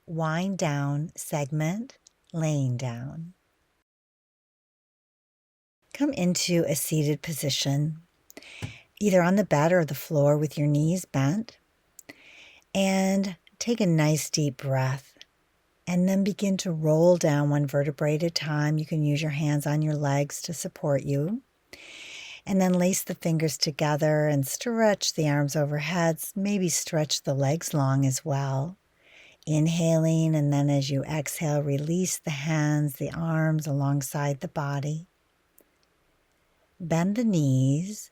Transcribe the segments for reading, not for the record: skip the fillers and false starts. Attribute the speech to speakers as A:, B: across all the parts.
A: wind down segment, laying down. Come into a seated position, either on the bed or the floor with your knees bent, and take a nice deep breath. And then begin to roll down one vertebrae at a time. You can use your hands on your legs to support you. And then lace the fingers together and stretch the arms overhead. Maybe stretch the legs long as well. Inhaling, and then as you exhale, release the hands, the arms alongside the body. Bend the knees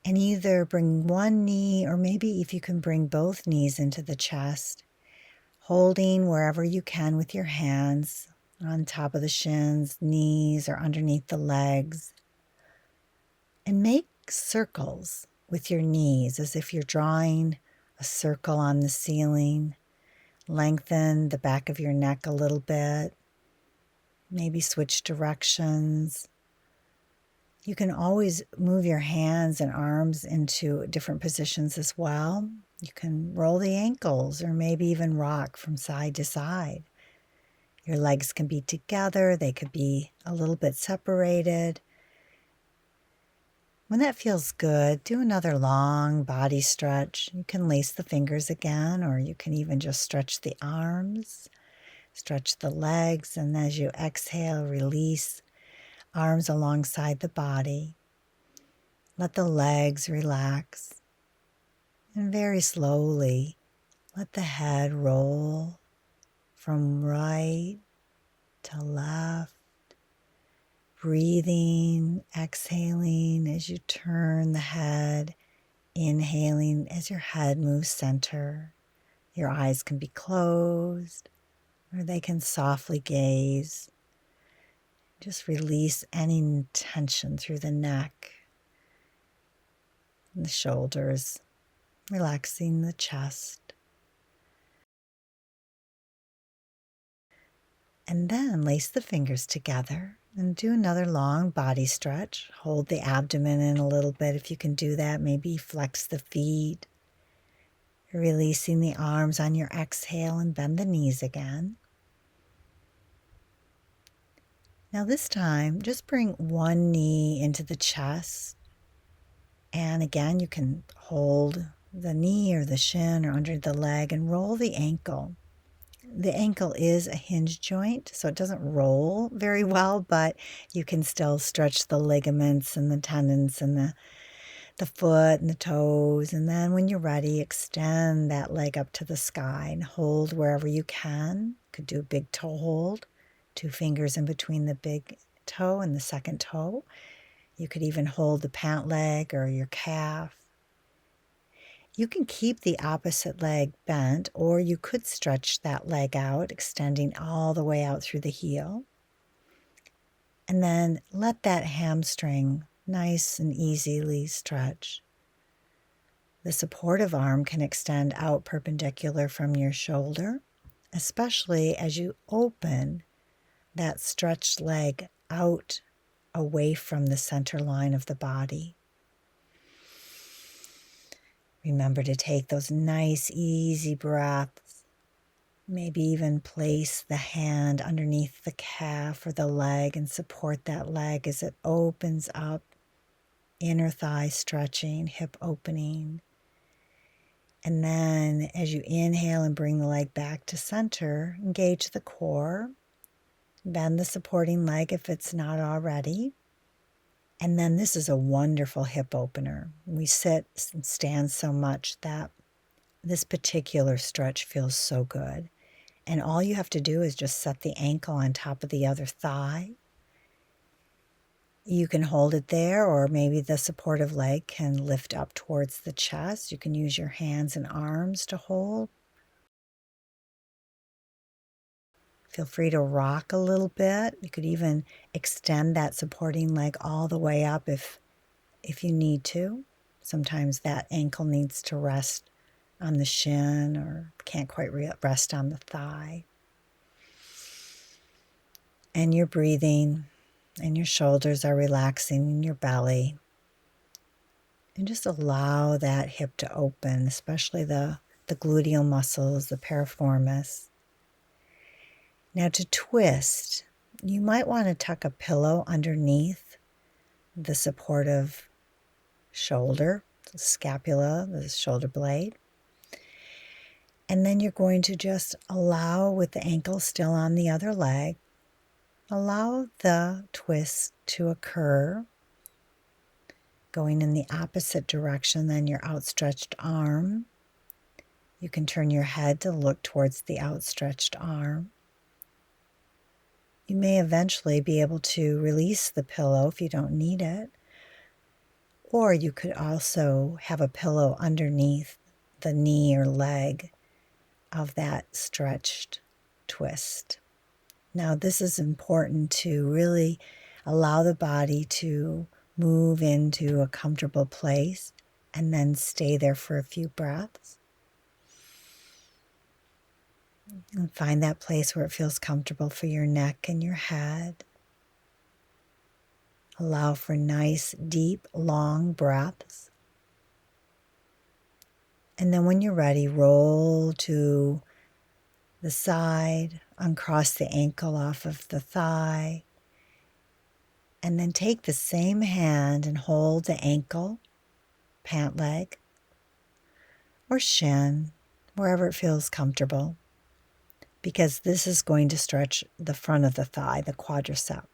A: and either bring one knee, or maybe if you can bring both knees into the chest, holding wherever you can with your hands on top of the shins, knees, or underneath the legs. And make circles with your knees as if you're drawing a circle on the ceiling. Lengthen the back of your neck a little bit. Maybe switch directions. You can always move your hands and arms into different positions as well. You can roll the ankles or maybe even rock from side to side. Your legs can be together. They could be a little bit separated. When that feels good, do another long body stretch. You can lace the fingers again, or you can even just stretch the arms, stretch the legs, and as you exhale, release arms alongside the body. Let the legs relax. And very slowly, let the head roll from right to left. Breathing, exhaling as you turn the head, inhaling as your head moves center. Your eyes can be closed or they can softly gaze. Just release any tension through the neck and the shoulders, relaxing the chest. And then lace the fingers together and do another long body stretch. Hold the abdomen in a little bit if you can do that. Maybe flex the feet. Releasing the arms on your exhale and bend the knees again. Now this time, just bring one knee into the chest. And again, you can hold the knee or the shin or under the leg and roll the ankle. The ankle is a hinge joint, so it doesn't roll very well, but you can still stretch the ligaments and the tendons and the foot and the toes. And then when you're ready, extend that leg up to the sky and hold wherever you can. You could do a big toe hold, 2 fingers in between the big toe and the second toe. You could even hold the pant leg or your calf. You can keep the opposite leg bent, or you could stretch that leg out, extending all the way out through the heel. And then let that hamstring nice and easily stretch. The supportive arm can extend out perpendicular from your shoulder, especially as you open that stretched leg out away from the center line of the body. Remember to take those nice, easy breaths. Maybe even place the hand underneath the calf or the leg and support that leg as it opens up. Inner thigh stretching, hip opening. And then as you inhale and bring the leg back to center, engage the core. Bend the supporting leg if it's not already. And then this is a wonderful hip opener. We sit and stand so much that this particular stretch feels so good. And all you have to do is just set the ankle on top of the other thigh. You can hold it there, or maybe the supportive leg can lift up towards the chest. You can use your hands and arms to hold. Feel free to rock a little bit. You could even extend that supporting leg all the way up if you need to. Sometimes that ankle needs to rest on the shin or can't quite rest on the thigh. And you're breathing, and your shoulders are relaxing in your belly. And just allow that hip to open, especially the gluteal muscles, the piriformis. Now to twist, you might want to tuck a pillow underneath the supportive shoulder, the scapula, the shoulder blade. And then you're going to just allow, with the ankle still on the other leg, allow the twist to occur, going in the opposite direction than your outstretched arm. You can turn your head to look towards the outstretched arm. You may eventually be able to release the pillow if you don't need it. Or you could also have a pillow underneath the knee or leg of that stretched twist. Now, this is important to really allow the body to move into a comfortable place and then stay there for a few breaths. And find that place where it feels comfortable for your neck and your head. Allow for nice, deep, long breaths. And then when you're ready, roll to the side, uncross the ankle off of the thigh, and then take the same hand and hold the ankle, pant leg, or shin, wherever it feels comfortable, because this is going to stretch the front of the thigh, the quadriceps.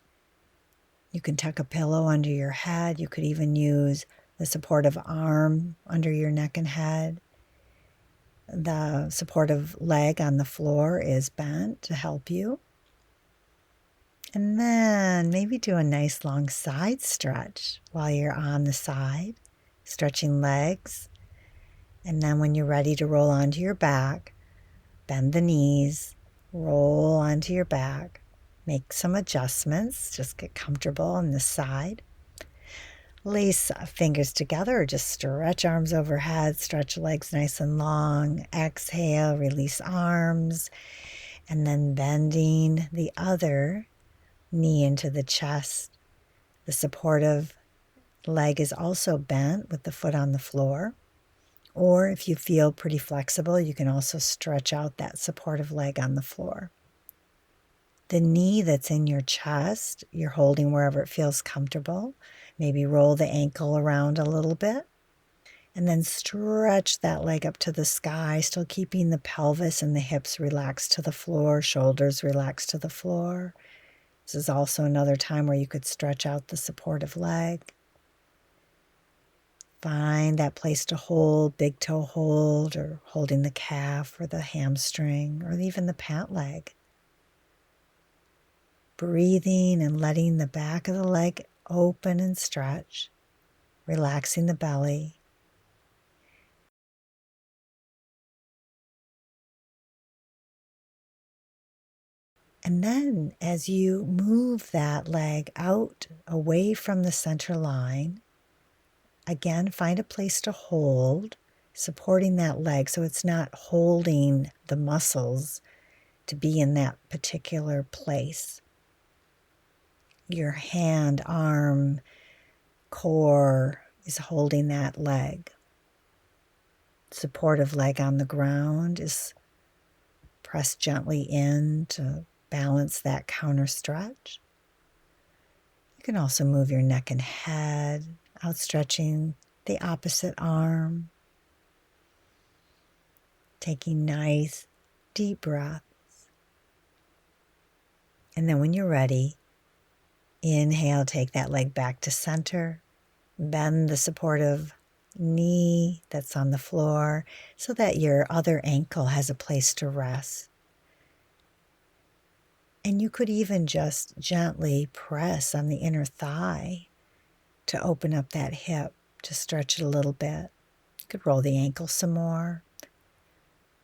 A: You can tuck a pillow under your head. You could even use the supportive arm under your neck and head. The supportive leg on the floor is bent to help you. And then maybe do a nice long side stretch while you're on the side, stretching legs. And then when you're ready to roll onto your back, bend the knees, roll onto your back, make some adjustments, just get comfortable on the side. Lace fingers together or just stretch arms overhead, stretch legs nice and long. Exhale, release arms, and then bending the other knee into the chest. The supportive leg is also bent with the foot on the floor. Or if you feel pretty flexible, you can also stretch out that supportive leg on the floor. The knee that's in your chest, you're holding wherever it feels comfortable. Maybe roll the ankle around a little bit. And then stretch that leg up to the sky, still keeping the pelvis and the hips relaxed to the floor, shoulders relaxed to the floor. This is also another time where you could stretch out the supportive leg. Find that place to hold, big toe hold, or holding the calf or the hamstring, or even the pant leg. Breathing and letting the back of the leg open and stretch, relaxing the belly. And then as you move that leg out away from the center line, again, find a place to hold, supporting that leg so it's not holding the muscles to be in that particular place. Your hand, arm, core is holding that leg. Supportive leg on the ground is pressed gently in to balance that counter stretch. You can also move your neck and head, outstretching the opposite arm. Taking nice, deep breaths. And then when you're ready, inhale, take that leg back to center. Bend the supportive knee that's on the floor so that your other ankle has a place to rest. And you could even just gently press on the inner thigh to open up that hip, to stretch it a little bit. You could roll the ankle some more.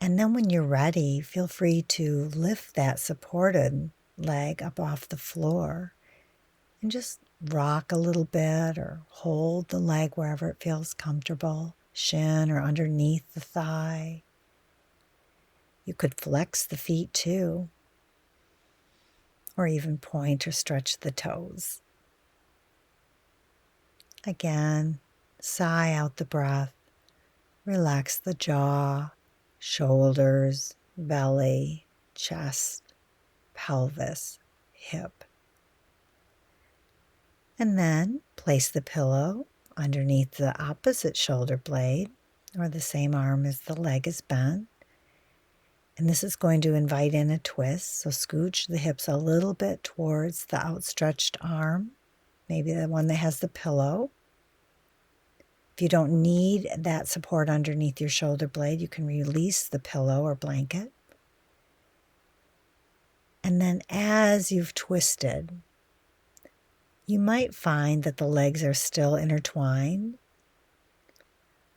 A: And then when you're ready, feel free to lift that supported leg up off the floor and just rock a little bit or hold the leg wherever it feels comfortable, shin or underneath the thigh. You could flex the feet too, or even point or stretch the toes. Again, sigh out the breath, relax the jaw, shoulders, belly, chest, pelvis, hip. And then place the pillow underneath the opposite shoulder blade, or the same arm as the leg is bent. And this is going to invite in a twist. So scooch the hips a little bit towards the outstretched arm, maybe the one that has the pillow. If you don't need that support underneath your shoulder blade, you can release the pillow or blanket. And then as you've twisted, you might find that the legs are still intertwined,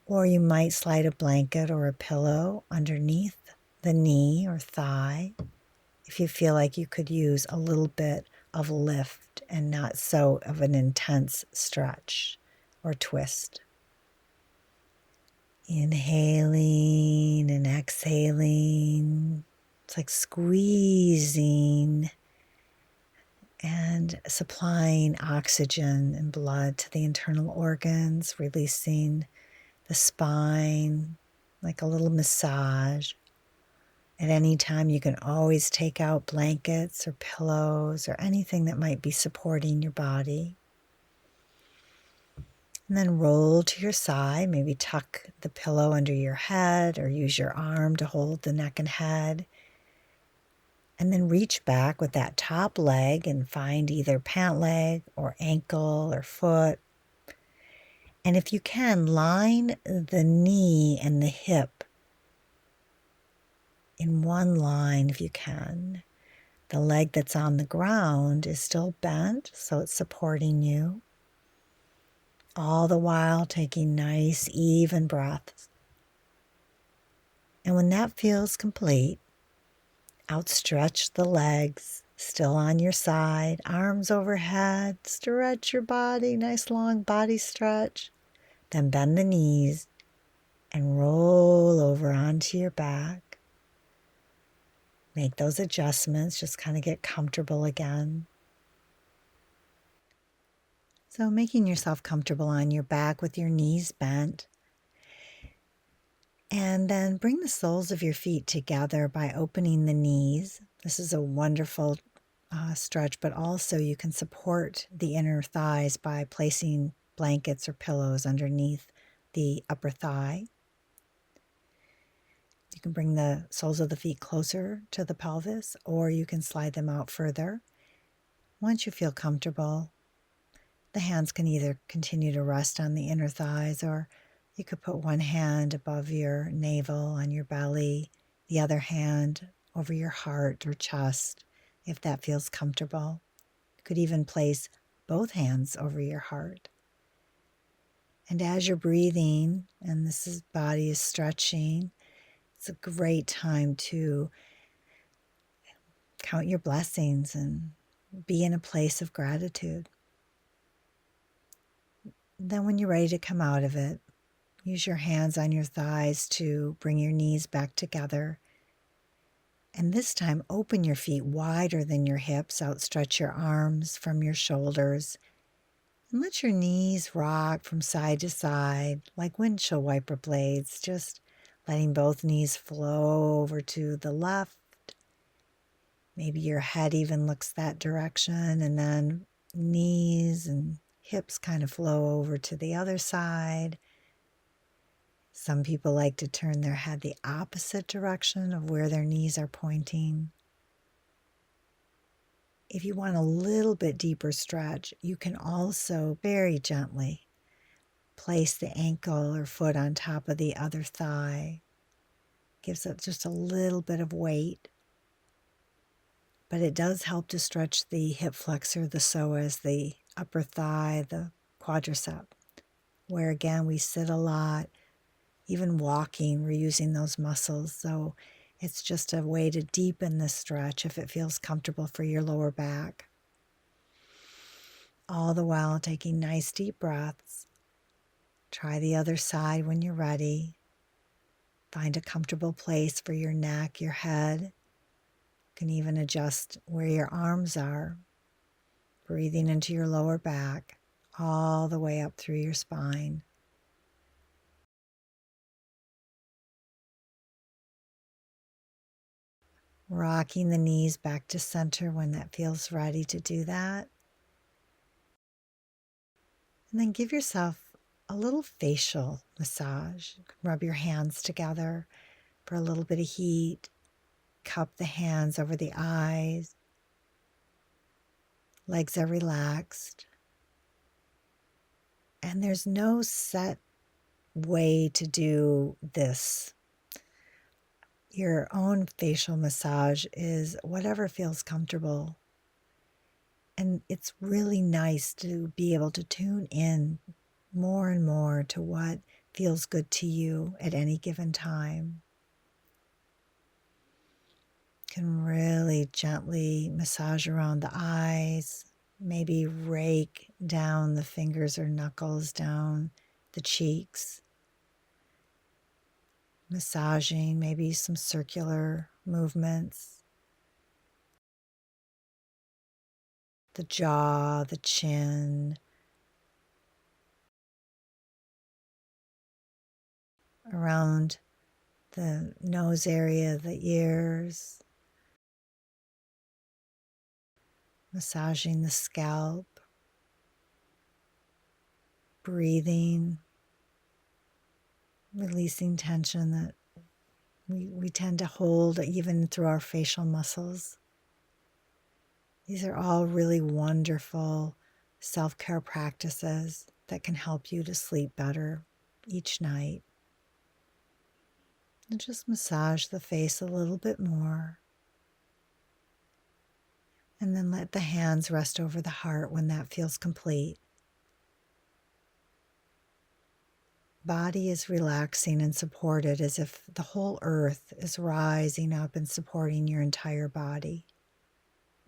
A: or you might slide a blanket or a pillow underneath the knee or thigh if you feel like you could use a little bit of lift and not so of an intense stretch or twist. Inhaling and exhaling. It's like squeezing and supplying oxygen and blood to the internal organs, releasing the spine, like a little massage. At any time, you can always take out blankets or pillows or anything that might be supporting your body. And then roll to your side, maybe tuck the pillow under your head or use your arm to hold the neck and head. And then reach back with that top leg and find either pant leg or ankle or foot. And if you can, line the knee and the hip in one line if you can. The leg that's on the ground is still bent, so it's supporting you. All the while taking nice, even breaths. And when that feels complete, outstretch the legs, still on your side, arms overhead, stretch your body, nice long body stretch. Then bend the knees and roll over onto your back. Make those adjustments, just kind of get comfortable again. So making yourself comfortable on your back with your knees bent. And then bring the soles of your feet together by opening the knees. This is a wonderful stretch, but also you can support the inner thighs by placing blankets or pillows underneath the upper thigh. You can bring the soles of the feet closer to the pelvis, or you can slide them out further. Once you feel comfortable, the hands can either continue to rest on the inner thighs, or you could put one hand above your navel on your belly, the other hand over your heart or chest, if that feels comfortable. You could even place both hands over your heart. And as you're breathing and body is stretching, it's a great time to count your blessings and be in a place of gratitude. Then when you're ready to come out of it, use your hands on your thighs to bring your knees back together. And this time, open your feet wider than your hips, outstretch your arms from your shoulders, and let your knees rock from side to side like windshield wiper blades, just letting both knees flow over to the left. Maybe your head even looks that direction, and then knees and hips kind of flow over to the other side. Some people like to turn their head the opposite direction of where their knees are pointing. If you want a little bit deeper stretch, you can also very gently place the ankle or foot on top of the other thigh. Gives it just a little bit of weight, but it does help to stretch the hip flexor, the psoas, the upper thigh, the quadriceps, where again we sit a lot. Even walking, we're using those muscles. So it's just a way to deepen the stretch if it feels comfortable for your lower back. All the while taking nice deep breaths. Try the other side when you're ready. Find a comfortable place for your neck, your head. You can even adjust where your arms are. Breathing into your lower back, all the way up through your spine. Rocking the knees back to center when that feels ready to do that. And then give yourself a little facial massage. You can rub your hands together for a little bit of heat. Cup the hands over the eyes. Legs are relaxed. And there's no set way to do this. Your own facial massage is whatever feels comfortable. And it's really nice to be able to tune in more and more to what feels good to you at any given time. You can really gently massage around the eyes, maybe rake down the fingers or knuckles down the cheeks, massaging maybe some circular movements, the jaw, the chin, around the nose area, the ears, massaging the scalp, breathing, releasing tension that we tend to hold even through our facial muscles. These are all really wonderful self-care practices that can help you to sleep better each night. And just massage the face a little bit more. And then let the hands rest over the heart when that feels complete. Body is relaxing and supported as if the whole earth is rising up and supporting your entire body.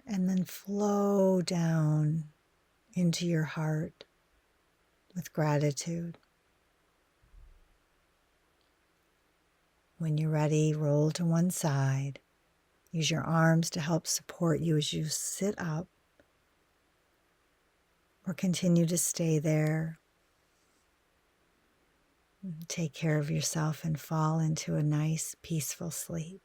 A: And then flow down into your heart with gratitude. When you're ready, roll to one side. Use your arms to help support you as you sit up, or continue to stay there. Take care of yourself and fall into a nice, peaceful sleep.